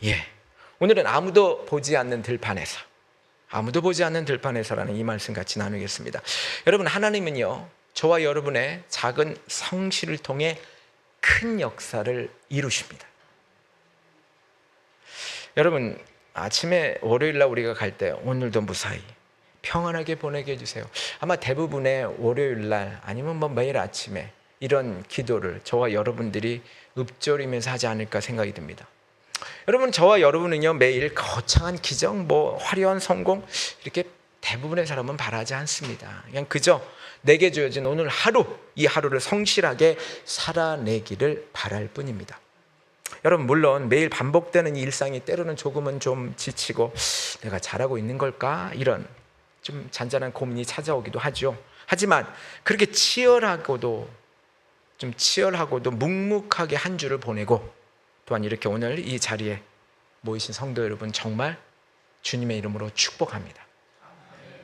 예, 오늘은 아무도 보지 않는 들판에서라는 이 말씀 같이 나누겠습니다. 여러분, 하나님은요, 저와 여러분의 작은 성실을 통해 큰 역사를 이루십니다. 여러분, 아침에 월요일날 우리가 갈 때 오늘도 무사히 평안하게 보내게 해주세요. 아마 대부분의 월요일날 아니면 매일 아침에 이런 기도를 저와 여러분들이 읊조리면서 하지 않을까 생각이 듭니다. 여러분, 저와 여러분은요, 매일 거창한 기적, 화려한 성공, 이렇게 대부분의 사람은 바라지 않습니다. 그냥 그저 내게 주어진 오늘 하루, 이 하루를 성실하게 살아내기를 바랄 뿐입니다. 여러분, 물론 매일 반복되는 이 일상이 때로는 조금은 좀 지치고 내가 잘하고 있는 걸까? 이런 좀 잔잔한 고민이 찾아오기도 하죠. 하지만 그렇게 치열하고도 묵묵하게 한 주를 보내고 또한 이렇게 오늘 이 자리에 모이신 성도 여러분, 정말 주님의 이름으로 축복합니다.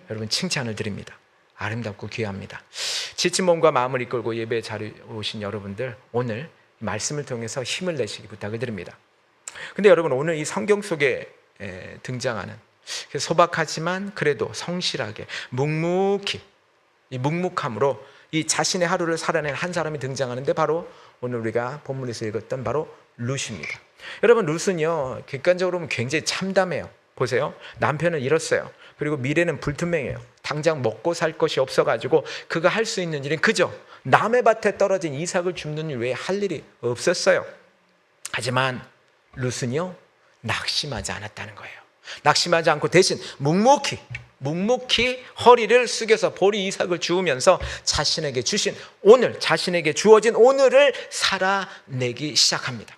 여러분, 칭찬을 드립니다. 아름답고 귀합니다. 지친 몸과 마음을 이끌고 예배 자리에 오신 여러분들, 오늘 말씀을 통해서 힘을 내시기 부탁을 드립니다. 근데 여러분, 오늘 이 성경 속에 등장하는 소박하지만 그래도 성실하게 묵묵히, 이 묵묵함으로 이 자신의 하루를 살아낸 한 사람이 등장하는데, 바로 오늘 우리가 본문에서 읽었던 바로 룻입니다. 여러분, 룻은요, 객관적으로 보면 굉장히 참담해요. 보세요, 남편을 잃었어요. 그리고 미래는 불투명해요. 당장 먹고 살 것이 없어가지고 그가 할 수 있는 일은 그저 남의 밭에 떨어진 이삭을 줍는 일 외에 할 일이 없었어요. 하지만 룻은요, 낙심하지 않았다는 거예요. 낙심하지 않고 대신 묵묵히 허리를 숙여서 보리 이삭을 주우면서 자신에게 주어진 오늘을 살아내기 시작합니다.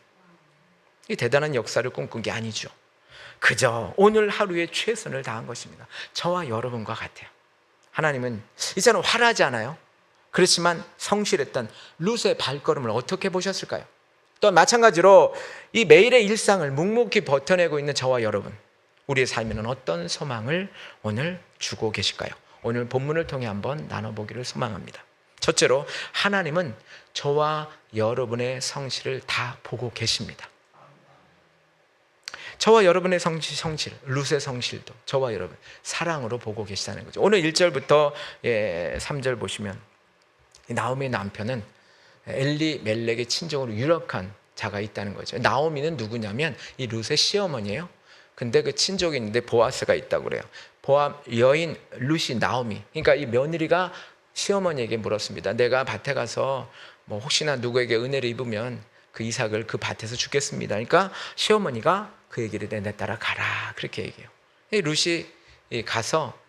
이 대단한 역사를 꿈꾼 게 아니죠. 그저 오늘 하루에 최선을 다한 것입니다. 저와 여러분과 같아요. 하나님은 이제는 화나지 않아요. 그렇지만 성실했던 룻의 발걸음을 어떻게 보셨을까요? 또한 마찬가지로 이 매일의 일상을 묵묵히 버텨내고 있는 저와 여러분, 우리의 삶에는 어떤 소망을 오늘 주고 계실까요? 오늘 본문을 통해 한번 나눠보기를 소망합니다. 첫째로, 하나님은 저와 여러분의 성실을 다 보고 계십니다. 저와 여러분의 성실, 룻의 성실도 저와 여러분 사랑으로 보고 계시다는 거죠. 오늘 1절부터 3절 보시면, 나오미의 남편은 엘리멜렉의 친정으로 유력한 자가 있다는 거죠. 나오미는 누구냐면 이 룻의 시어머니예요. 근데 그 친족이 있는데 보아스가 있다고 그래요. 여인 룻이 나오미, 그러니까 이 며느리가 시어머니에게 물었습니다. 내가 밭에 가서 혹시나 누구에게 은혜를 입으면 그 이삭을 그 밭에서 주겠습니다. 그러니까 시어머니가 그 얘기를 내 따라 가라, 그렇게 얘기해요. 이 룻이 가서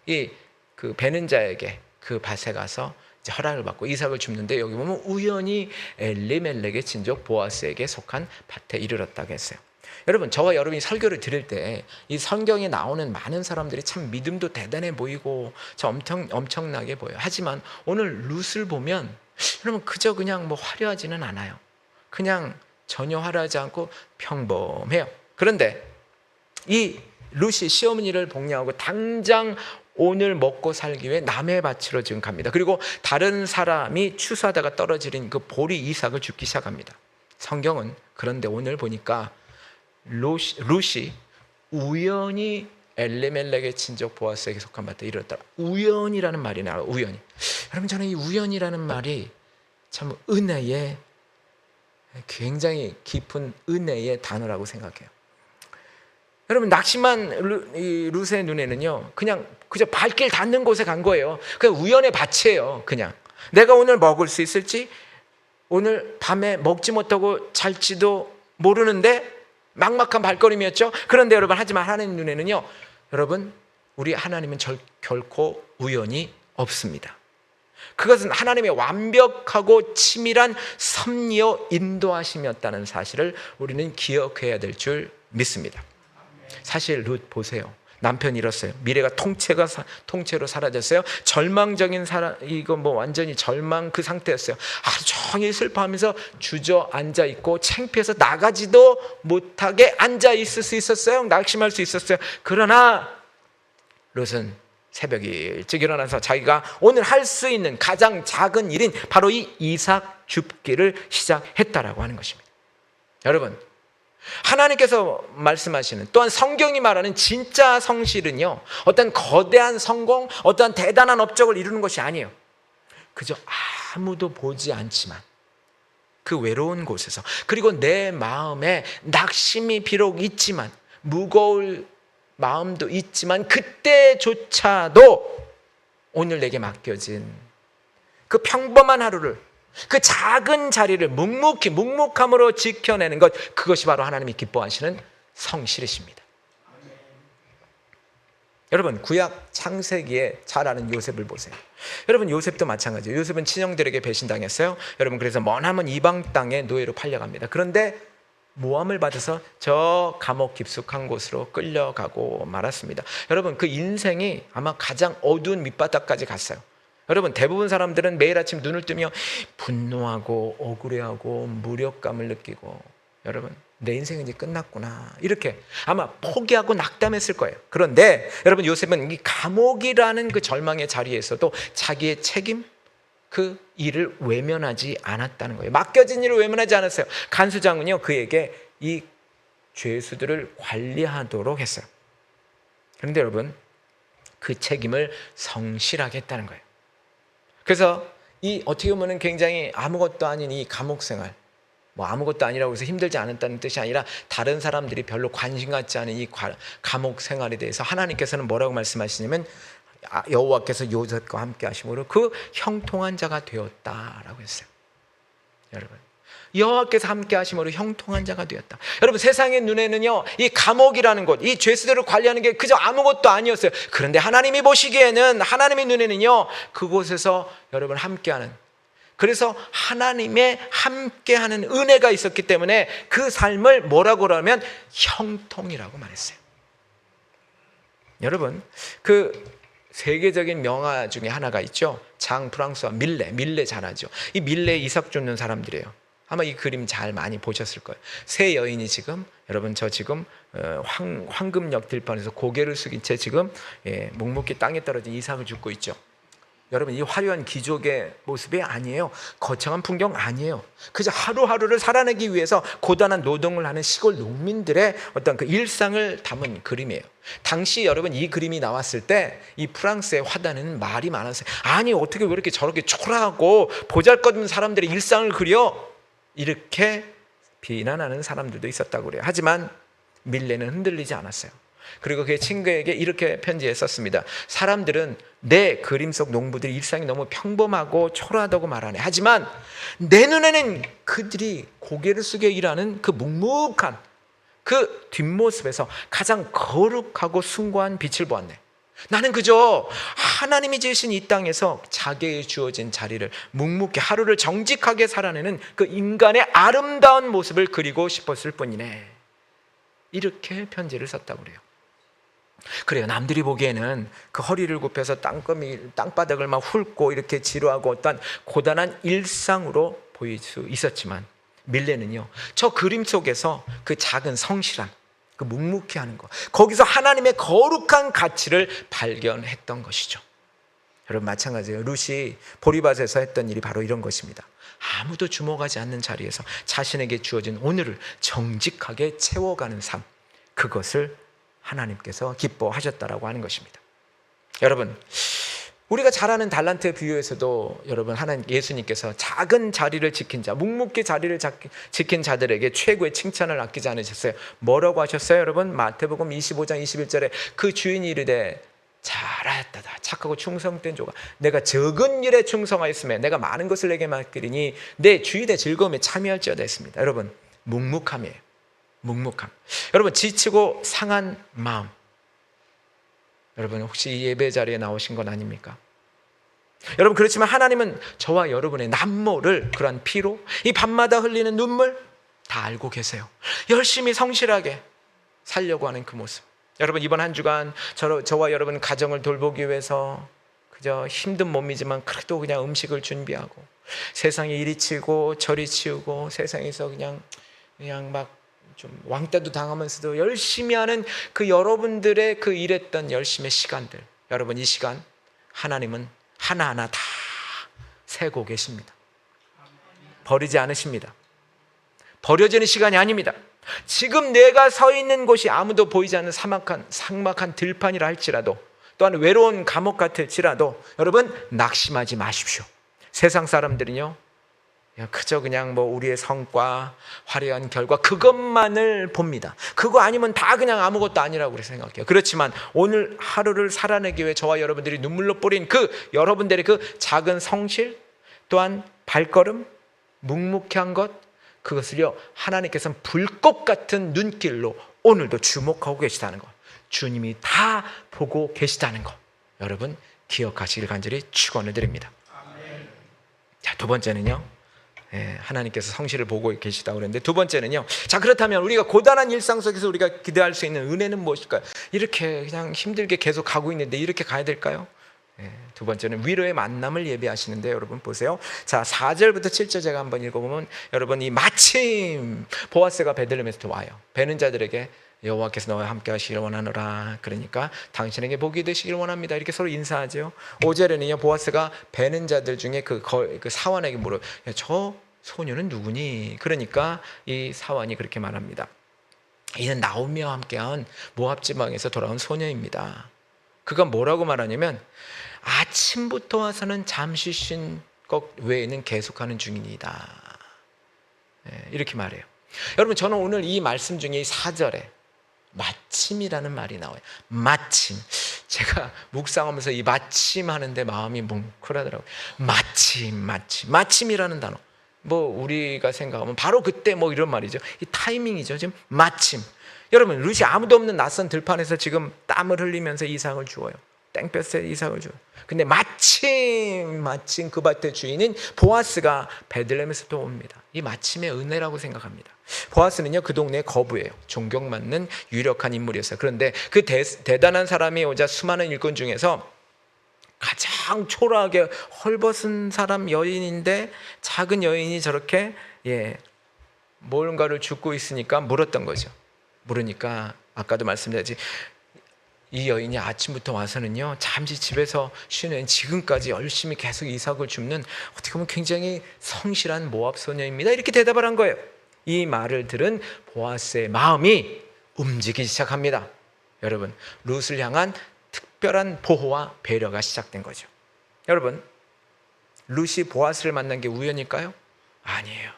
그 베는 자에게 그 밭에 가서 이제 허락을 받고 이삭을 줍는데, 여기 보면 우연히 엘리멜렉의 친족 보아스에게 속한 밭에 이르렀다고 했어요. 여러분, 저와 여러분이 설교를 들을 때 이 성경에 나오는 많은 사람들이 참 믿음도 대단해 보이고 엄청나게 보여요. 하지만 오늘 룻을 보면 여러분, 그저 그냥 화려하지는 않아요. 그냥 전혀 화려하지 않고 평범해요. 그런데 이 룻이 시어머니를 복양하고 당장 오늘 먹고 살기 위해 남의 밭으로 지금 갑니다. 그리고 다른 사람이 추수하다가 떨어뜨린 그 보리 이삭을 줍기 시작합니다. 성경은 그런데 오늘 보니까 룻이 우연히 엘리멜렉의 친족 보아스에게 속한 밭에 이르렀다. 우연이라는 말이 나와요. 우연히. 여러분, 저는 이 우연이라는 말이 참 은혜의, 굉장히 깊은 은혜의 단어라고 생각해요. 여러분, 낙심한 이 룻의 눈에는요, 그저 발길 닿는 곳에 간 거예요. 그냥 우연의 밭이에요. 그냥 내가 오늘 먹을 수 있을지, 오늘 밤에 먹지 못하고 잘지도 모르는데 막막한 발걸음이었죠. 그런데 여러분, 하지만 하나님 눈에는요, 여러분, 우리 하나님은 결코 우연이 없습니다. 그것은 하나님의 완벽하고 치밀한 섭리와 인도하심이었다는 사실을 우리는 기억해야 될 줄 믿습니다. 사실 룻 보세요. 남편 잃었어요. 미래가 통째로 사라졌어요. 절망적인 완전히 절망 그 상태였어요. 하루 종일 슬퍼하면서 주저앉아 있고 창피해서 나가지도 못하게 앉아 있을 수 있었어요. 낙심할 수 있었어요. 그러나 룻은 새벽에 일찍 일어나서 자기가 오늘 할 수 있는 가장 작은 일인 바로 이 이삭 줍기를 시작했다라고 하는 것입니다. 여러분, 하나님께서 말씀하시는, 또한 성경이 말하는 진짜 성실은요, 어떤 거대한 성공, 어떤 대단한 업적을 이루는 것이 아니에요. 그저 아무도 보지 않지만 그 외로운 곳에서, 그리고 내 마음에 낙심이 비록 있지만, 무거울 마음도 있지만, 그때조차도 오늘 내게 맡겨진 그 평범한 하루를, 그 작은 자리를 묵묵함으로 지켜내는 것, 그것이 바로 하나님이 기뻐하시는 성실이십니다. 여러분, 구약 창세기에 잘 아는 요셉을 보세요. 여러분, 요셉도 마찬가지예요. 요셉은 친형들에게 배신당했어요. 여러분, 그래서 머나먼 이방 땅에 노예로 팔려갑니다. 그런데 모함을 받아서 저 감옥 깊숙한 곳으로 끌려가고 말았습니다. 여러분, 그 인생이 아마 가장 어두운 밑바닥까지 갔어요. 여러분, 대부분 사람들은 매일 아침 눈을 뜨며 분노하고 억울해하고 무력감을 느끼고, 여러분, 내 인생은 이제 끝났구나, 이렇게 아마 포기하고 낙담했을 거예요. 그런데 여러분, 요셉은 이 감옥이라는 그 절망의 자리에서도 자기의 책임, 그 일을 외면하지 않았다는 거예요. 맡겨진 일을 외면하지 않았어요. 간수장은요, 그에게 이 죄수들을 관리하도록 했어요. 그런데 여러분, 그 책임을 성실하게 했다는 거예요. 그래서 이 어떻게 보면 굉장히 아무것도 아닌 이 감옥 생활, 뭐 아무것도 아니라고 해서 힘들지 않았다는 뜻이 아니라, 다른 사람들이 별로 관심 갖지 않은 이 감옥 생활에 대해서 하나님께서는 뭐라고 말씀하시냐면, 여호와께서 요셉과 함께 하심으로 그 형통한 자가 되었다라고 했어요. 여러분, 여호와께서 함께 하심으로 형통한 자가 되었다. 여러분, 세상의 눈에는요, 이 감옥이라는 곳, 이 죄수들을 관리하는 게 그저 아무것도 아니었어요. 그런데 하나님이 보시기에는, 하나님의 눈에는요, 그곳에서 여러분 함께하는, 그래서 하나님의 함께하는 은혜가 있었기 때문에 그 삶을 뭐라고 그러면 형통이라고 말했어요. 여러분, 그 세계적인 명화 중에 하나가 있죠. 장 프랑스와 밀레 잘 아죠. 이 밀레 이삭 줍는 사람들이에요. 아마 이 그림 잘 많이 보셨을 거예요. 세 여인이 지금, 여러분, 저 지금 황금역 들판에서 고개를 숙인 채 지금 묵묵히 땅에 떨어진 이삭을 줍고 있죠. 여러분, 이 화려한 기족의 모습이 아니에요. 거창한 풍경 아니에요. 그저 하루하루를 살아내기 위해서 고단한 노동을 하는 시골 농민들의 어떤 그 일상을 담은 그림이에요. 당시 여러분, 이 그림이 나왔을 때 이 프랑스의 화단에는 말이 많았어요. 아니, 어떻게 왜 이렇게 저렇게 초라하고 보잘것없는 사람들의 일상을 그려? 이렇게 비난하는 사람들도 있었다고 그래요. 하지만 밀레는 흔들리지 않았어요. 그리고 그의 친구에게 이렇게 편지에 썼습니다. 사람들은 내 그림 속 농부들의 일상이 너무 평범하고 초라하다고 말하네. 하지만 내 눈에는 그들이 고개를 숙여 일하는 그 묵묵한 그 뒷모습에서 가장 거룩하고 숭고한 빛을 보았네. 나는 그저 하나님이 지으신 이 땅에서 자기에게 주어진 자리를 묵묵히 하루를 정직하게 살아내는 그 인간의 아름다운 모습을 그리고 싶었을 뿐이네. 이렇게 편지를 썼다고 그래요. 그래요. 남들이 보기에는 그 허리를 굽혀서 땅바닥을 막 훑고 이렇게 지루하고 어떤 고단한 일상으로 보일 수 있었지만, 밀레는요, 저 그림 속에서 그 작은 성실함, 그 묵묵히 하는 것, 거기서 하나님의 거룩한 가치를 발견했던 것이죠. 여러분, 마찬가지예요. 룻이 보리밭에서 했던 일이 바로 이런 것입니다. 아무도 주목하지 않는 자리에서 자신에게 주어진 오늘을 정직하게 채워가는 삶, 그것을 하나님께서 기뻐하셨다라고 하는 것입니다. 여러분, 우리가 잘 아는 달란트 비유에서도 여러분, 하나님 예수님께서 작은 자리를 지킨 자, 묵묵히 자리를 지킨 자들에게 최고의 칭찬을 아끼지 않으셨어요. 뭐라고 하셨어요? 여러분, 마태복음 25장 21절에 그 주인이 이르되 잘하였다, 착하고 충성된 조가, 내가 적은 일에 충성하였으며 내가 많은 것을 내게 맡기리니 내 주인의 즐거움에 참여할지어다 했습니다. 여러분, 묵묵함이에요. 묵묵함. 여러분, 지치고 상한 마음, 여러분 혹시 이 예배 자리에 나오신 건 아닙니까? 여러분, 그렇지만 하나님은 저와 여러분의 남모를, 그러한 피로, 이 밤마다 흘리는 눈물 다 알고 계세요. 열심히 성실하게 살려고 하는 그 모습. 여러분, 이번 한 주간 저와 여러분 가정을 돌보기 위해서 그저 힘든 몸이지만 그래도 그냥 음식을 준비하고, 세상에 이리 치고 저리 치우고, 세상에서 그냥 막 좀 왕따도 당하면서도 열심히 하는 그 여러분들의 그 일했던 열심의 시간들, 여러분, 이 시간 하나님은 하나하나 다 세고 계십니다. 버리지 않으십니다. 버려지는 시간이 아닙니다. 지금 내가 서 있는 곳이 아무도 보이지 않는 삭막한 들판이라 할지라도, 또한 외로운 감옥 같을지라도 여러분 낙심하지 마십시오. 세상 사람들은요 그저 그냥 뭐 우리의 성과, 화려한 결과, 그것만을 봅니다. 그거 아니면 다 그냥 아무것도 아니라고 생각해요. 그렇지만 오늘 하루를 살아내기 위해 저와 여러분들이 눈물로 뿌린 그 여러분들의 그 작은 성실, 또한 발걸음, 묵묵한 것, 그것을요 하나님께서는 불꽃 같은 눈길로 오늘도 주목하고 계시다는 것, 주님이 다 보고 계시다는 것, 여러분 기억하시길 간절히 축원을 드립니다. 자, 두 번째는요, 하나님께서 성실을 보고 계시다고 그랬는데, 두 번째는요, 자 그렇다면 우리가 고단한 일상 속에서 우리가 기대할 수 있는 은혜는 무엇일까요? 이렇게 그냥 힘들게 계속 가고 있는데 이렇게 가야 될까요? 두 번째는 위로의 만남을 예배하시는데, 여러분 보세요. 자, 4절부터 7절 제가 한번 읽어보면, 여러분 이 마침 보아스가 베들레헴에서 와요. 베는 자들에게 여호와께서 너와 함께 하시기를 원하노라, 그러니까 당신에게 복이 되시기를 원합니다, 이렇게 서로 인사하죠. 5절에는요 보아스가 베는 자들 중에 그 사환에게 물어요. 저 소녀는 누구니? 그러니까 이 사환이 그렇게 말합니다. 이는 나오미와 함께한 모압 지방에서 돌아온 소녀입니다. 그가 뭐라고 말하냐면, 아침부터 와서는 잠시 쉰 것 외에는 계속하는 중이니다, 이렇게 말해요. 여러분 저는 오늘 이 말씀 중에 이 4절에 마침이라는 말이 나와요. 마침. 제가 묵상하면서 이 마침 하는데 마음이 뭉클하더라고요. 마침이라는 단어, 뭐 우리가 생각하면 바로 그때 뭐 이런 말이죠. 이 타이밍이죠. 지금 마침. 여러분 룻이 아무도 없는 낯선 들판에서 지금 땀을 흘리면서 이삭을 주어요. 땡볕에 이삭을 줘요. 근데 마침 그 밭의 주인인 보아스가 베들레헴에서 또 옵니다. 이 마침의 은혜라고 생각합니다. 보아스는요 그 동네의 거부예요. 존경받는 유력한 인물이었어요. 그런데 그 대단한 사람이 오자 수많은 일꾼 중에서 가장 초라하게 헐벗은 사람, 여인인데 작은 여인이 저렇게 뭔가를 줍고 있으니까 물었던 거죠. 물으니까 아까도 말씀드렸지, 이 여인이 아침부터 와서는요 잠시 집에서 쉬는 지금까지 열심히 계속 이삭을 줍는, 어떻게 보면 굉장히 성실한 모압 소녀입니다, 이렇게 대답을 한 거예요. 이 말을 들은 보아스의 마음이 움직이기 시작합니다. 여러분 룻을 향한 특별한 보호와 배려가 시작된 거죠. 여러분 룻이 보아스를 만난 게 우연일까요? 아니에요.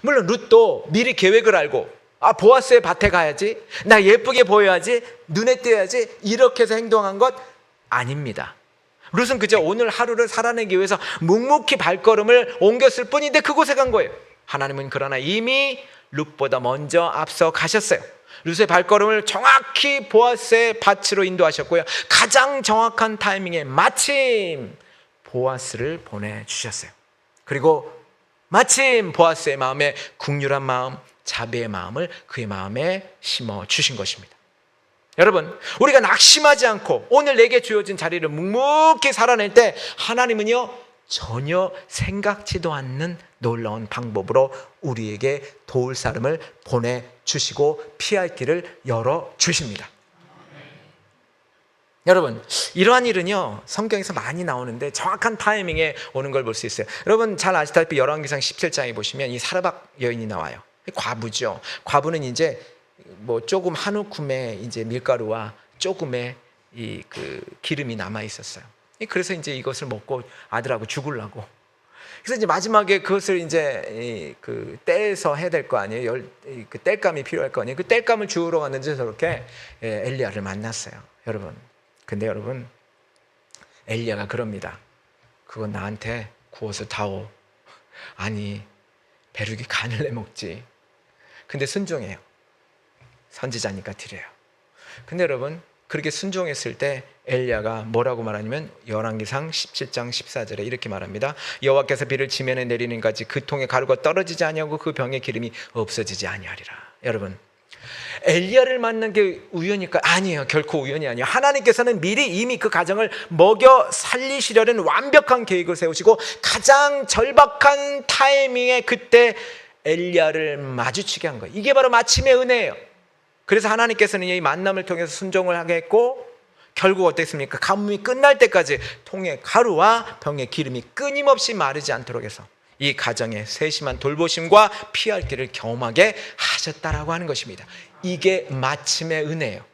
물론 룻도 미리 계획을 알고, 보아스의 밭에 가야지, 나 예쁘게 보여야지, 눈에 띄어야지, 이렇게 해서 행동한 것 아닙니다. 룻은 그저 오늘 하루를 살아내기 위해서 묵묵히 발걸음을 옮겼을 뿐인데 그곳에 간 거예요. 하나님은 그러나 이미 룻보다 먼저 앞서 가셨어요. 룻의 발걸음을 정확히 보아스의 밭으로 인도하셨고요, 가장 정확한 타이밍에 마침 보아스를 보내주셨어요. 그리고 마침 보아스의 마음에 국률한 마음, 자비의 마음을 그의 마음에 심어주신 것입니다. 여러분 우리가 낙심하지 않고 오늘 내게 주어진 자리를 묵묵히 살아낼 때, 하나님은요 전혀 생각지도 않는 놀라운 방법으로 우리에게 도울 사람을 보내주시고 피할 길을 열어주십니다. 여러분 이러한 일은요 성경에서 많이 나오는데 정확한 타이밍에 오는 걸 볼 수 있어요. 여러분 잘 아시다시피 열왕기상 17장에 보시면 이 사르밧 여인이 나와요. 과부죠. 과부는 이제 뭐 조금 한 움큼의 이제 밀가루와 조금의 이 그 기름이 남아 있었어요. 그래서 이제 이것을 먹고 아들하고 죽으려고. 그래서 이제 마지막에 그것을 이제 그 떼서 해야 될 거 아니에요. 그 땔감이 필요할 거 아니에요. 그 땔감을 주우러 갔는데 저렇게 엘리야를 만났어요. 여러분. 근데 여러분 엘리야가 그럽니다. 그건 나한테 구워서 다오. 아니 배룩이 간을 내 먹지. 근데 순종해요. 선지자니까 드려요. 근데 여러분 그렇게 순종했을 때 엘리야가 뭐라고 말하냐면 열왕기상 17장 14절에 이렇게 말합니다. 여호와께서 비를 지면에 내리는 같이 그 통에 가루가 떨어지지 아니하고 그 병의 기름이 없어지지 아니하리라. 여러분 엘리야를 만난 게 우연일까? 아니에요. 결코 우연이 아니에요. 하나님께서는 미리 이미 그 가정을 먹여 살리시려는 완벽한 계획을 세우시고 가장 절박한 타이밍에 그때 엘리야를 마주치게 한 거예요. 이게 바로 마침의 은혜예요. 그래서 하나님께서는 이 만남을 통해서 순종을 하게 했고, 결국 어땠습니까? 가뭄이 끝날 때까지 통에 가루와 병에 기름이 끊임없이 마르지 않도록 해서 이 가정의 세심한 돌보심과 피할 길을 경험하게 하셨다라고 하는 것입니다. 이게 마침의 은혜예요.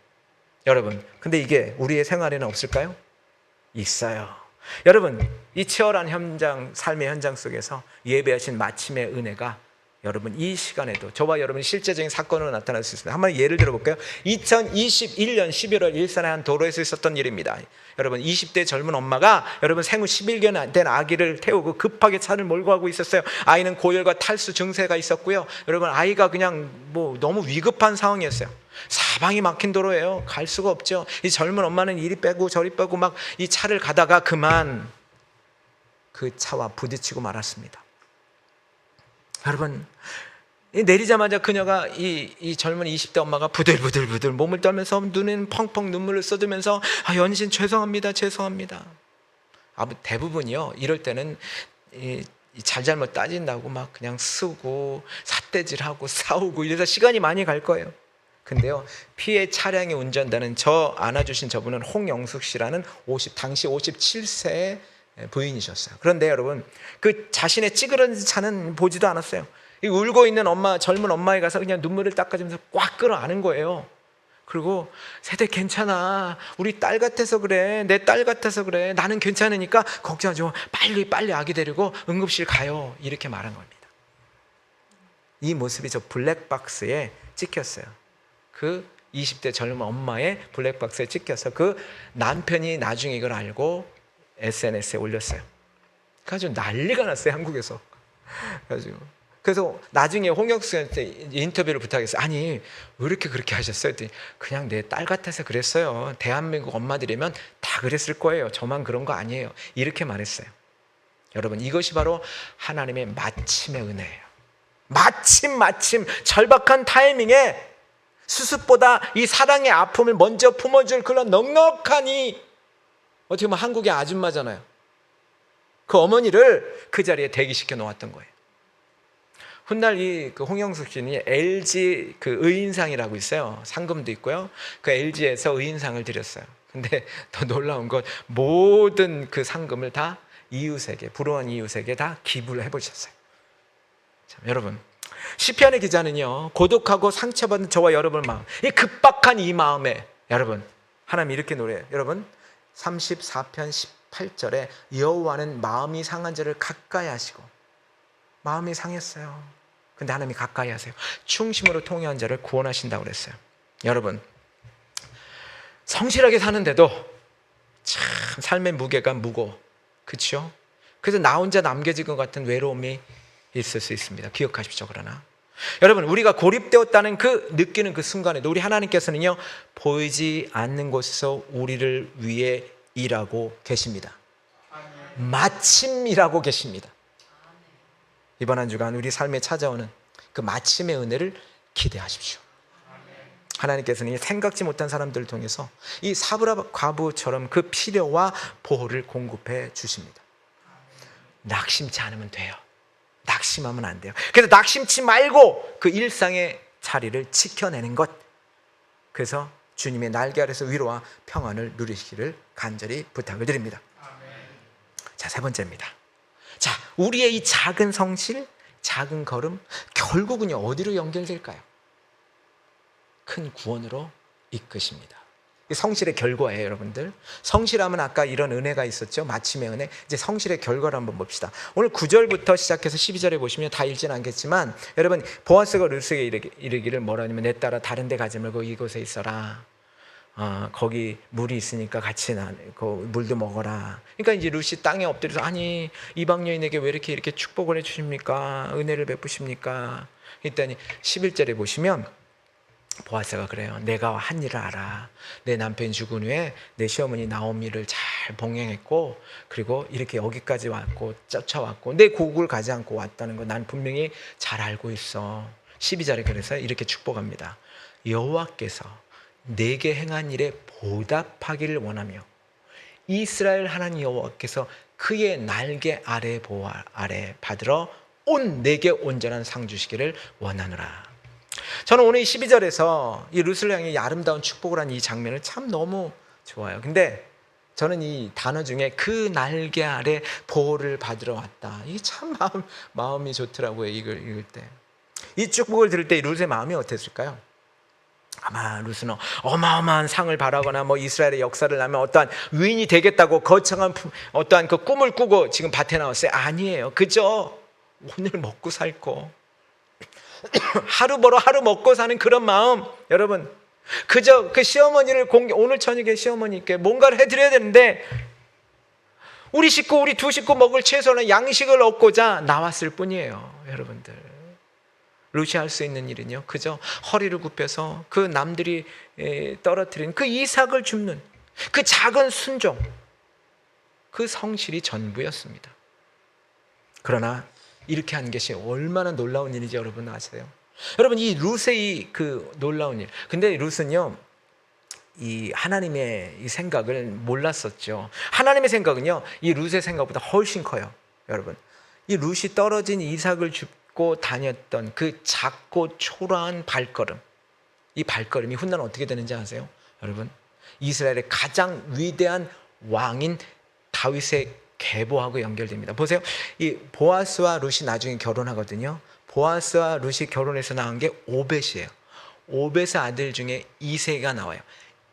여러분, 근데 이게 우리의 생활에는 없을까요? 있어요. 여러분, 이 치열한 삶의 현장 속에서 예배하신 마침의 은혜가 여러분 이 시간에도 저와 여러분이 실제적인 사건으로 나타날 수 있습니다. 한번 예를 들어볼까요? 2021년 11월 일산의 한 도로에서 있었던 일입니다. 여러분 20대 젊은 엄마가 여러분 생후 11개월 된 아기를 태우고 급하게 차를 몰고 가고 있었어요. 아이는 고열과 탈수 증세가 있었고요. 여러분 아이가 그냥 너무 위급한 상황이었어요. 사방이 막힌 도로예요. 갈 수가 없죠. 이 젊은 엄마는 이리 빼고 저리 빼고 막 이 차를 가다가 그만 그 차와 부딪히고 말았습니다. 여러분 내리자마자 그녀가 이 젊은 20대 엄마가 부들부들 몸을 떨면서 눈에는 펑펑 눈물을 쏟으면서 연신 죄송합니다. 대부분이요 이럴 때는 잘잘못 따진다고 막 그냥 쓰고 삿대질하고 싸우고 이래서 시간이 많이 갈 거예요. 근데요 피해 차량의 운전자는 저 안아주신 저분은 홍영숙 씨라는 당시 57세의 부인이셨어요. 그런데 여러분 그 자신의 찌그러진 차는 보지도 않았어요. 이 울고 있는 젊은 엄마에 가서 그냥 눈물을 닦아주면서 꽉 끌어안은 거예요. 그리고 세대 괜찮아. 우리 딸 같아서 그래. 내 딸 같아서 그래. 나는 괜찮으니까 걱정하지 마. 빨리 아기 데리고 응급실 가요. 이렇게 말한 겁니다. 이 모습이 저 블랙박스에 찍혔어요. 그 20대 젊은 엄마의 블랙박스에 찍혀서 그 남편이 나중에 이걸 알고 SNS에 올렸어요. 그래가지고 난리가 났어요, 한국에서. 그래서 나중에 홍영수한테 인터뷰를 부탁했어요. 아니, 왜 이렇게 그렇게 하셨어요? 했더니 그냥 내 딸 같아서 그랬어요. 대한민국 엄마들이면 다 그랬을 거예요. 저만 그런 거 아니에요. 이렇게 말했어요. 여러분, 이것이 바로 하나님의 마침의 은혜예요. 마침 절박한 타이밍에 수습보다 이 사랑의 아픔을 먼저 품어줄 그런 넉넉하니 어떻게 보면 한국의 아줌마잖아요. 그 어머니를 그 자리에 대기시켜 놓았던 거예요. 훗날 그 홍영숙 씨는 LG 그 의인상이라고 있어요. 상금도 있고요. 그 LG에서 의인상을 드렸어요. 근데 더 놀라운 건 모든 그 상금을 다 불우한 이웃에게 다 기부를 해보셨어요. 참, 여러분 시편의 기자는요 고독하고 상처받은 저와 여러분의 마음, 이 급박한 이 마음에 여러분 하나님 이렇게 노래해요. 여러분 34편 18절에 여호와는 마음이 상한 자를 가까이 하시고, 마음이 상했어요. 근데 하나님이 가까이 하세요. 충심으로 통회한 자를 구원하신다고 그랬어요. 여러분 성실하게 사는데도 참 삶의 무게가 무거워. 그렇죠? 그래서 나 혼자 남겨진 것 같은 외로움이 있을 수 있습니다. 기억하십시오. 그러나 여러분 우리가 고립되었다는 느끼는 그 순간에도 우리 하나님께서는요 보이지 않는 곳에서 우리를 위해 일하고 계십니다. 마침 일하고 계십니다. 이번 한 주간 우리 삶에 찾아오는 그 마침의 은혜를 기대하십시오. 하나님께서는 생각지 못한 사람들을 통해서 이 사브라 과부처럼 그 필요와 보호를 공급해 주십니다. 낙심치 않으면 돼요. 낙심하면 안 돼요. 그래서 낙심치 말고 그 일상의 자리를 지켜내는 것, 그래서 주님의 날개 아래서 위로와 평안을 누리시기를 간절히 부탁을 드립니다. 자, 세 번째입니다. 자, 우리의 이 작은 성실, 작은 걸음 결국은요 어디로 연결될까요? 큰 구원으로 이끄십니다. 성실의 결과예요, 여러분들. 성실하면 아까 이런 은혜가 있었죠. 마침의 은혜. 이제 성실의 결과를 한번 봅시다. 오늘 9절부터 시작해서 12절에 보시면 다 읽지는 않겠지만 여러분 보아스가 룻에게 이르기를 뭐라 하냐면 내 딸아 다른 데 가지 말고 이곳에 있어라. 거기 물이 있으니까 같이 물도 먹어라. 그러니까 이제 룻이 땅에 엎드려서 아니 이방 여인에게 왜 이렇게 축복을 해주십니까? 은혜를 베푸십니까? 했더니 11절에 보시면 보아스가 그래요. 내가 한 일을 알아. 내 남편이 죽은 후에 내 시어머니 나오미를 잘 봉양했고 그리고 이렇게 여기까지 왔고 쫓아왔고 내 고국을 가지 않고 왔다는 거 난 분명히 잘 알고 있어. 12절에 그래서 이렇게 축복합니다. 여호와께서 내게 행한 일에 보답하기를 원하며 이스라엘 하나님 여호와께서 그의 날개 아래 보호 아래 받으러 내게 온전한 상 주시기를 원하노라. 저는 오늘 이 12절에서 이 룻을 향해 아름다운 축복을 한 이 장면을 참 너무 좋아요. 근데 저는 이 단어 중에 그 날개 아래 보호를 받으러 왔다. 이게 참 마음이 좋더라고요. 이걸 읽을 때. 이 축복을 들을 때 룻의 마음이 어땠을까요? 아마 룻은 어마어마한 상을 바라거나 뭐 이스라엘의 역사를 나면 어떠한 위인이 되겠다고 거창한 어떠한 그 꿈을 꾸고 지금 밭에 나왔어요. 아니에요. 그저 오늘 먹고 살고 하루 벌어 하루 먹고 사는 그런 마음. 여러분, 그저 그 시어머니를 오늘 저녁에 시어머니께 뭔가를 해드려야 되는데 우리 식구, 우리 두 식구 먹을 최소한의 양식을 얻고자 나왔을 뿐이에요. 여러분들, 룻이 할 수 있는 일은요, 그저 허리를 굽혀서 그 남들이 떨어뜨린 그 이삭을 줍는 그 작은 순종, 그 성실이 전부였습니다. 그러나 이렇게 한 것이 얼마나 놀라운 일인지 여러분 아세요? 여러분, 이 룻의 그 놀라운 일. 근데 룻은요, 이 하나님의 이 생각을 몰랐었죠. 하나님의 생각은요, 이 룻의 생각보다 훨씬 커요. 여러분, 이 룻이 떨어진 이삭을 줍고 다녔던 그 작고 초라한 발걸음, 이 발걸음이 훗날 어떻게 되는지 아세요? 여러분, 이스라엘의 가장 위대한 왕인 다윗의 계보하고 연결됩니다. 보세요. 이 보아스와 룻이 나중에 결혼하거든요. 보아스와 룻이 결혼해서 낳은 게 오벳이에요. 오벳의 아들 중에 이새가 나와요.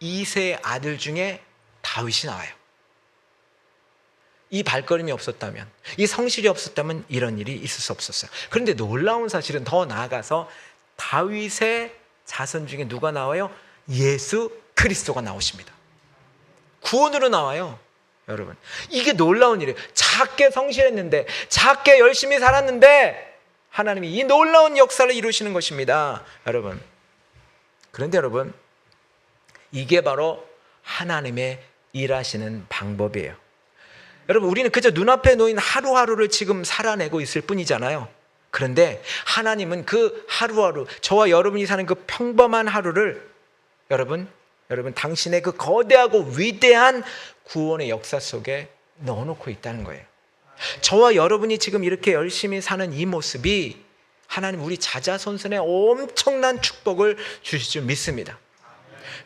이새의 아들 중에 다윗이 나와요. 이 발걸음이 없었다면, 이 성실이 없었다면 이런 일이 있을 수 없었어요. 그런데 놀라운 사실은 더 나아가서 다윗의 자손 중에 누가 나와요? 예수 그리스도가 나오십니다. 구원으로 나와요. 여러분, 이게 놀라운 일이에요. 작게 성실했는데, 작게 열심히 살았는데 하나님이 이 놀라운 역사를 이루시는 것입니다. 여러분, 그런데 여러분, 이게 바로 하나님의 일하시는 방법이에요. 여러분, 우리는 그저 눈앞에 놓인 하루하루를 지금 살아내고 있을 뿐이잖아요. 그런데 하나님은 그 하루하루, 저와 여러분이 사는 그 평범한 하루를 여러분 당신의 그 거대하고 위대한 구원의 역사 속에 넣어놓고 있다는 거예요. 저와 여러분이 지금 이렇게 열심히 사는 이 모습이 하나님 우리 자자손손에 엄청난 축복을 주실 줄 믿습니다.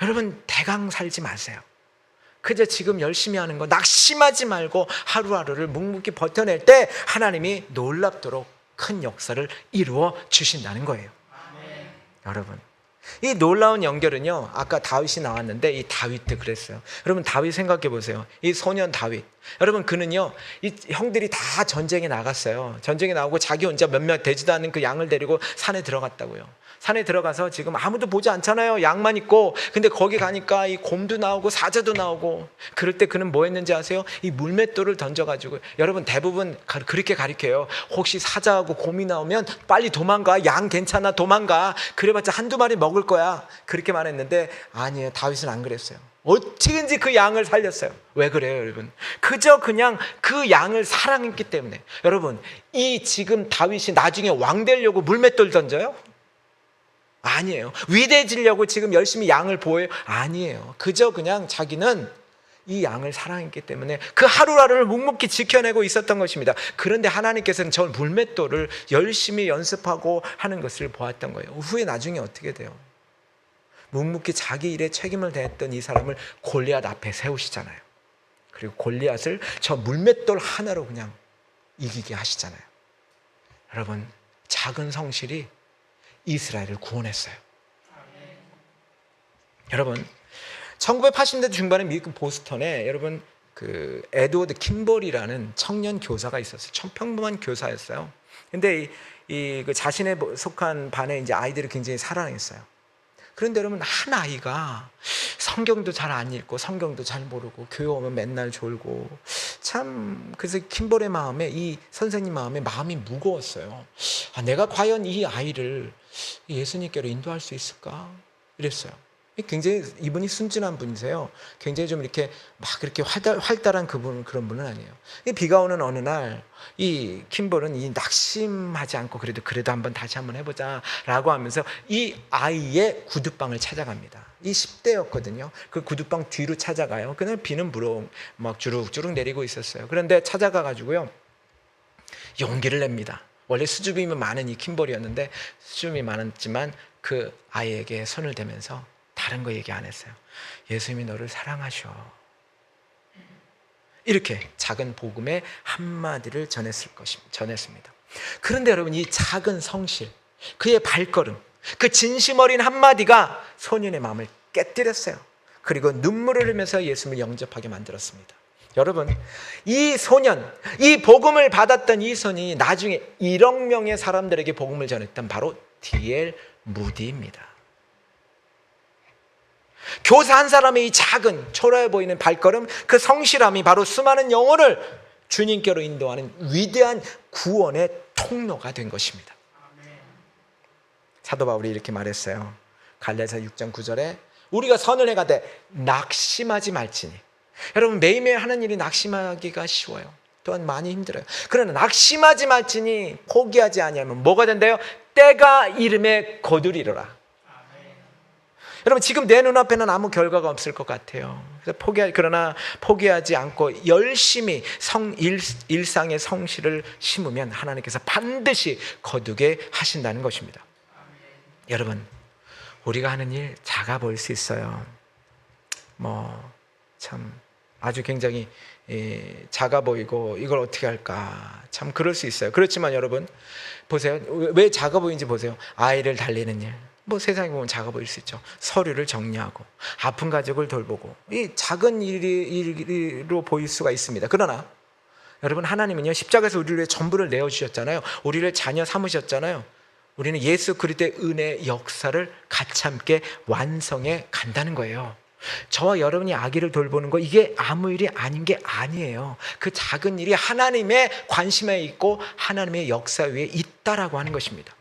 여러분, 대강 살지 마세요. 그저 지금 열심히 하는 거 낙심하지 말고 하루하루를 묵묵히 버텨낼 때 하나님이 놀랍도록 큰 역사를 이루어 주신다는 거예요. 여러분, 이 놀라운 연결은요, 아까 다윗이 나왔는데 이 다윗도 그랬어요. 여러분, 다윗 생각해 보세요. 이 소년 다윗, 여러분, 그는요, 이 형들이 다 전쟁에 나갔어요. 전쟁에 나오고 자기 혼자 몇몇 되지도 않는 그 양을 데리고 산에 들어갔다고요. 산에 들어가서 지금 아무도 보지 않잖아요. 양만 있고. 근데 거기 가니까 이 곰도 나오고 사자도 나오고. 그럴 때 그는 뭐 했는지 아세요? 이 물맷돌을 던져가지고, 여러분 대부분 그렇게 가르쳐요. 혹시 사자하고 곰이 나오면 빨리 도망가. 양 괜찮아, 도망가. 그래봤자 한두 마리 먹을 거야. 그렇게 말했는데 아니에요. 다윗은 안 그랬어요. 어떻게든지 그 양을 살렸어요. 왜 그래요, 여러분? 그저 그냥 그 양을 사랑했기 때문에. 여러분, 이 지금 다윗이 나중에 왕 되려고 물맷돌 던져요? 아니에요. 위대해지려고 지금 열심히 양을 보호해요? 아니에요. 그저 그냥 자기는 이 양을 사랑했기 때문에 그 하루하루를 묵묵히 지켜내고 있었던 것입니다. 그런데 하나님께서는 저 물맷돌을 열심히 연습하고 하는 것을 보았던 거예요. 후에 나중에 어떻게 돼요? 묵묵히 자기 일에 책임을 다했던 이 사람을 골리앗 앞에 세우시잖아요. 그리고 골리앗을 저 물맷돌 하나로 그냥 이기게 하시잖아요. 여러분, 작은 성실이 이스라엘을 구원했어요. 여러분, 1980년대 중반에 미국 보스턴에 여러분 그 에드워드 킴볼이라는 청년 교사가 있었어요. 평범한 교사였어요. 근데 그 자신의 속한 반에 이제 아이들을 굉장히 사랑했어요. 그런데 여러분, 한 아이가 성경도 잘 안 읽고 성경도 잘 모르고 교회 오면 맨날 졸고, 참 그래서 킴볼의 마음에, 이 선생님 마음에 마음이 무거웠어요. 내가 과연 이 아이를 예수님께로 인도할 수 있을까? 이랬어요. 굉장히 이분이 순진한 분이세요. 굉장히 좀 이렇게 막 그렇게 활달한 그런 분은 아니에요. 비가 오는 어느 날 이 킴볼은 이 낙심하지 않고 그래도 한번 다시 한번 해보자라고 하면서 이 아이의 구두방을 찾아갑니다. 이 10대였거든요. 그 구두방 뒤로 찾아가요. 그날 비는 막 주룩주룩 내리고 있었어요. 그런데 찾아가 가지고요, 용기를 냅니다. 원래 수줍음이 많은 이 킴볼이었는데 수줍음이 많았지만 그 아이에게 손을 대면서 다른 거 얘기 안 했어요. 예수님이 너를 사랑하셔. 이렇게 작은 복음의 한마디를 전했습니다. 그런데 여러분, 이 작은 성실, 그의 발걸음, 그 진심 어린 한마디가 소년의 마음을 깨뜨렸어요. 그리고 눈물을 흘리면서 예수님을 영접하게 만들었습니다. 여러분, 이 소년, 이 복음을 받았던 이 소년이 나중에 1억 명의 사람들에게 복음을 전했던 바로 D.L. 무디입니다. 교사 한 사람의 이 작은 초라해 보이는 발걸음, 그 성실함이 바로 수많은 영혼을 주님께로 인도하는 위대한 구원의 통로가 된 것입니다. 사도 바울이 이렇게 말했어요. 갈라디아서 6장 9절에 우리가 선을 행하되 낙심하지 말지니. 여러분, 매일매일 하는 일이 낙심하기가 쉬워요. 또한 많이 힘들어요. 그러나 낙심하지 말지니 포기하지 아니하면 뭐가 된대요? 때가 이름에 거두리로라. 여러분, 지금 내 눈앞에는 아무 결과가 없을 것 같아요. 그러나 포기하지 않고 열심히 일상의 성실을 심으면 하나님께서 반드시 거두게 하신다는 것입니다. 여러분, 우리가 하는 일 작아 보일 수 있어요. 참 아주 굉장히 작아 보이고 이걸 어떻게 할까, 참 그럴 수 있어요. 그렇지만 여러분 보세요. 왜 작아 보이는지 보세요. 아이를 달리는 일, 세상에 보면 작아 보일 수 있죠. 서류를 정리하고 아픈 가족을 돌보고, 이 작은 일로 보일 수가 있습니다. 그러나 여러분, 하나님은요, 십자가에서 우리를 위해 전부를 내어주셨잖아요. 우리를 자녀 삼으셨잖아요. 우리는 예수 그리스도의 은혜의 역사를 같이 함께 완성해 간다는 거예요. 저와 여러분이 아기를 돌보는 거, 이게 아무 일이 아닌 게 아니에요. 그 작은 일이 하나님의 관심에 있고 하나님의 역사 위에 있다라고 하는 것입니다.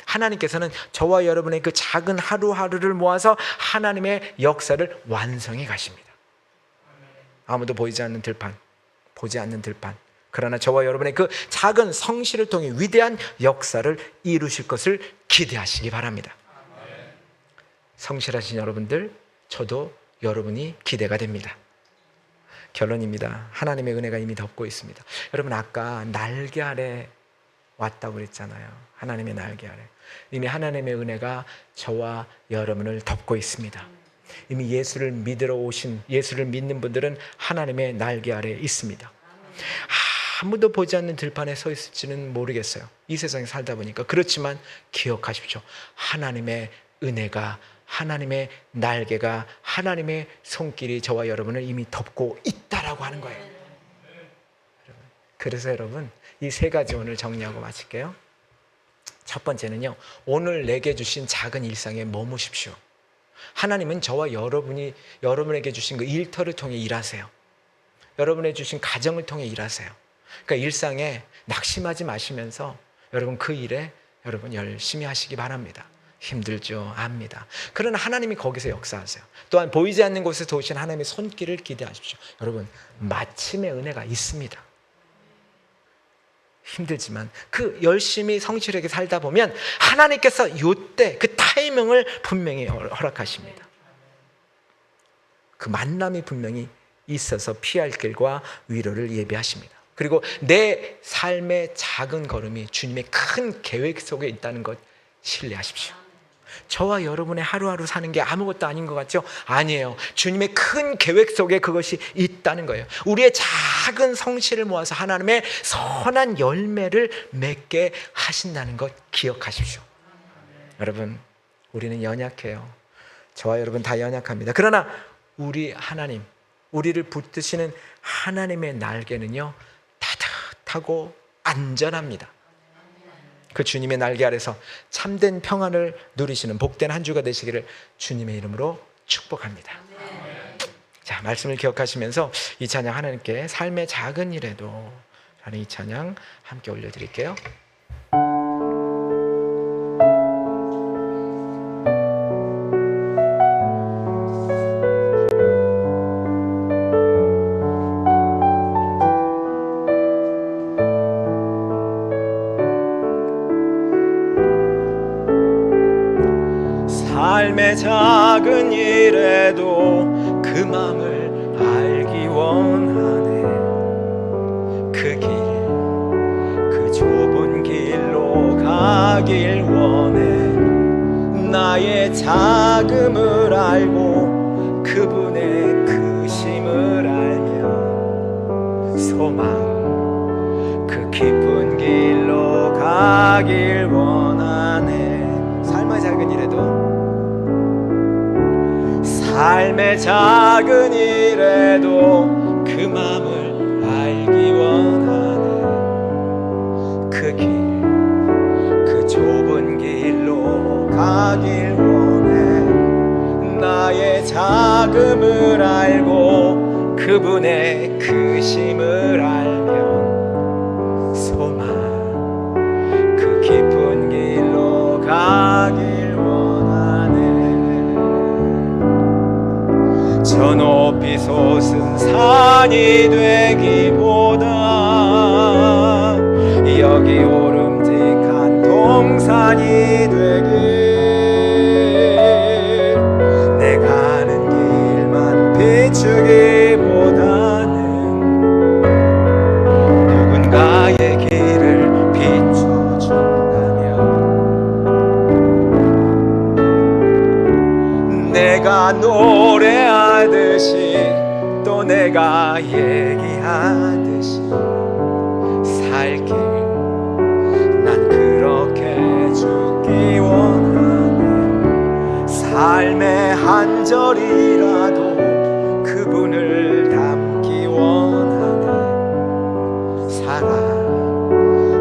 하나님께서는 저와 여러분의 그 작은 하루하루를 모아서 하나님의 역사를 완성해 가십니다. 아무도 보지 않는 들판, 그러나 저와 여러분의 그 작은 성실을 통해 위대한 역사를 이루실 것을 기대하시기 바랍니다. 성실하신 여러분들, 저도 여러분이 기대가 됩니다. 결론입니다. 하나님의 은혜가 이미 덮고 있습니다. 여러분, 아까 날개 아래 왔다고 그랬잖아요. 하나님의 날개 아래. 이미 하나님의 은혜가 저와 여러분을 덮고 있습니다. 이미 예수를 믿는 분들은 하나님의 날개 아래 있습니다. 아무도 보지 않는 들판에 서 있을지는 모르겠어요. 이 세상에 살다 보니까. 그렇지만 기억하십시오. 하나님의 은혜가, 하나님의 날개가, 하나님의 손길이 저와 여러분을 이미 덮고 있다라고 하는 거예요. 그래서 여러분, 이 세 가지 오늘 정리하고 마칠게요. 첫 번째는요, 오늘 내게 주신 작은 일상에 머무십시오. 하나님은 저와 여러분에게 주신 그 일터를 통해 일하세요. 여러분에게 주신 가정을 통해 일하세요. 그러니까 일상에 낙심하지 마시면서 여러분 그 일에 여러분 열심히 하시기 바랍니다. 힘들죠, 압니다. 그러나 하나님이 거기서 역사하세요. 또한 보이지 않는 곳에서 도우신 하나님의 손길을 기대하십시오. 여러분, 마침의 은혜가 있습니다. 힘들지만 그 열심히 성실하게 살다 보면 하나님께서 이때 그 타이밍을 분명히 허락하십니다. 그 만남이 분명히 있어서 피할 길과 위로를 예비하십니다. 그리고 내 삶의 작은 걸음이 주님의 큰 계획 속에 있다는 것 신뢰하십시오. 저와 여러분의 하루하루 사는 게 아무것도 아닌 것 같죠? 아니에요. 주님의 큰 계획 속에 그것이 있다는 거예요. 우리의 작은 성실을 모아서 하나님의 선한 열매를 맺게 하신다는 것 기억하십시오. 여러분, 우리는 연약해요. 저와 여러분 다 연약합니다. 그러나 우리 하나님, 우리를 붙드시는 하나님의 날개는요, 따뜻하고 안전합니다. 그 주님의 날개 아래서 참된 평안을 누리시는 복된 한 주가 되시기를 주님의 이름으로 축복합니다. 자, 말씀을 기억하시면서 이 찬양 하나님께 삶의 작은 일에도 라는 이 찬양 함께 올려드릴게요. 삶의 작은 일에도 그 마음을 알기 원하네. 그 길, 그 좁은 길로 가길 원해. 나의 작음을 알고 그분의 크심을 알며 삶의 작은 일에도 그 마음을 알기 원하네. 그 길, 그 좁은 길로 가길 원해. 나의 작음을 알고 그분의 크심을 알면 소망, 그 깊은 길로 가길 원하네. 저 높이 솟은 산이 되기보다 여기 오름직한 동산이 되길, 내 가는 길만 비추기보다는 누군가의 길을 비춰준다면, 내가 노래하듯이 또 내가 얘기하듯이 살길 난 그렇게 죽기 원하네. 삶의 한 절이라도 그분을 담기 원하네. 살아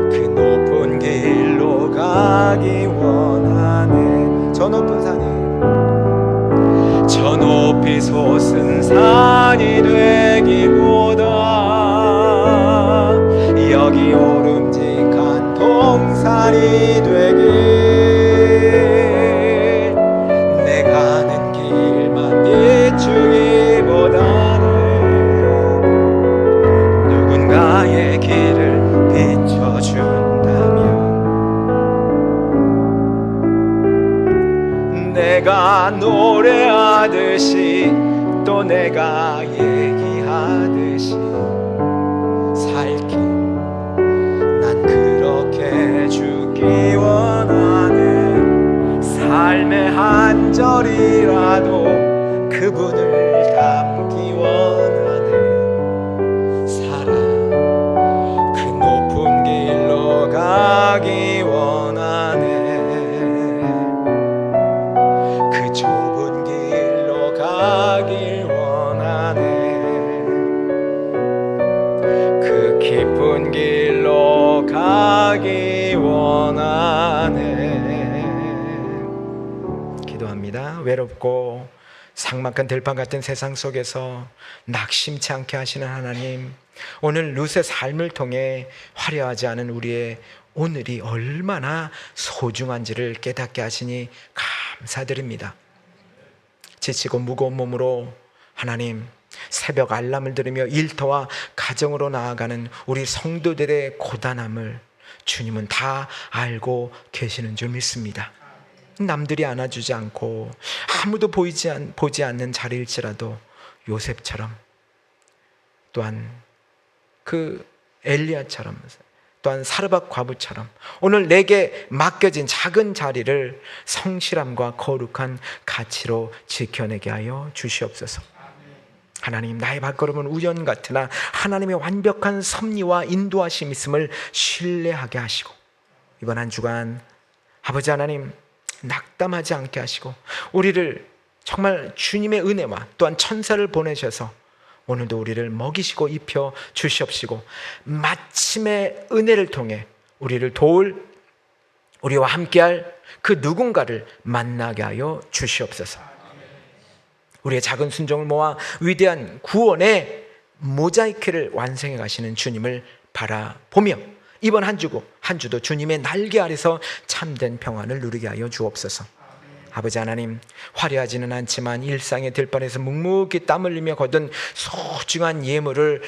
그 높은 길로 가기 원하네. 저 높은 산이, 저 높이 솟은 산이 되기보다 여기 오름직한 동산이 되길, 내 가는 길만 비추기보다는 누군가의 길을 비춰준다면, 내가 노래하듯이 또 내가 얘기하듯이 살길 난 그렇게 죽기 원하네. 삶의 한 절이라도 그분을 담기 원하네. 살아 그 높은 길로 가기 원하네. 그 좁은 길로 가길 원하네. 그 깊은 길로 가기 원하네. 기도합니다. 외롭고 삭막한 들판 같은 세상 속에서 낙심치 않게 하시는 하나님, 오늘 룻의 삶을 통해 화려하지 않은 우리의 오늘이 얼마나 소중한지를 깨닫게 하시니 감사드립니다. 지치고 무거운 몸으로 하나님 새벽 알람을 들으며 일터와 가정으로 나아가는 우리 성도들의 고단함을 주님은 다 알고 계시는 줄 믿습니다. 남들이 안아주지 않고 아무도 보지 않는 자리일지라도 요셉처럼, 또한 그 엘리야처럼, 또한 사르밧 과부처럼 오늘 내게 맡겨진 작은 자리를 성실함과 거룩한 가치로 지켜내게 하여 주시옵소서. 하나님, 나의 발걸음은 우연 같으나 하나님의 완벽한 섭리와 인도하심 있음을 신뢰하게 하시고, 이번 한 주간 아버지 하나님 낙담하지 않게 하시고 우리를 정말 주님의 은혜와 또한 천사를 보내셔서 오늘도 우리를 먹이시고 입혀 주시옵시고, 마침의 은혜를 통해 우리를 도울, 우리와 함께할 그 누군가를 만나게 하여 주시옵소서. 우리의 작은 순종을 모아 위대한 구원의 모자이크를 완성해 가시는 주님을 바라보며 이번 한 주도 주님의 날개 아래서 참된 평안을 누리게 하여 주옵소서. 아버지 하나님, 화려하지는 않지만 일상의 들판에서 묵묵히 땀 흘리며 거둔 소중한 예물을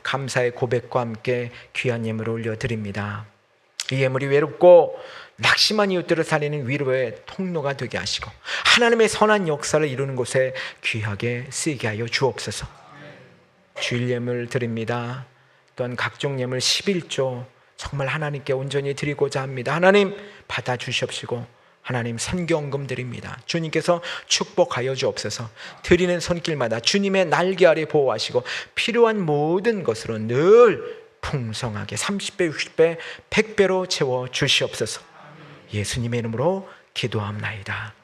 감사의 고백과 함께 귀한 예물을 올려드립니다. 이 예물이 외롭고 낙심한 이웃들을 살리는 위로의 통로가 되게 하시고 하나님의 선한 역사를 이루는 곳에 귀하게 쓰이게 하여 주옵소서. 주일 예물 드립니다. 또한 각종 예물 11조 정말 하나님께 온전히 드리고자 합니다. 하나님 받아주시옵시고, 하나님 선교헌금 드립니다. 주님께서 축복하여 주옵소서. 드리는 손길마다 주님의 날개 아래 보호하시고 필요한 모든 것으로 늘 풍성하게 30배, 60배, 100배로 채워 주시옵소서. 예수님의 이름으로 기도합나이다.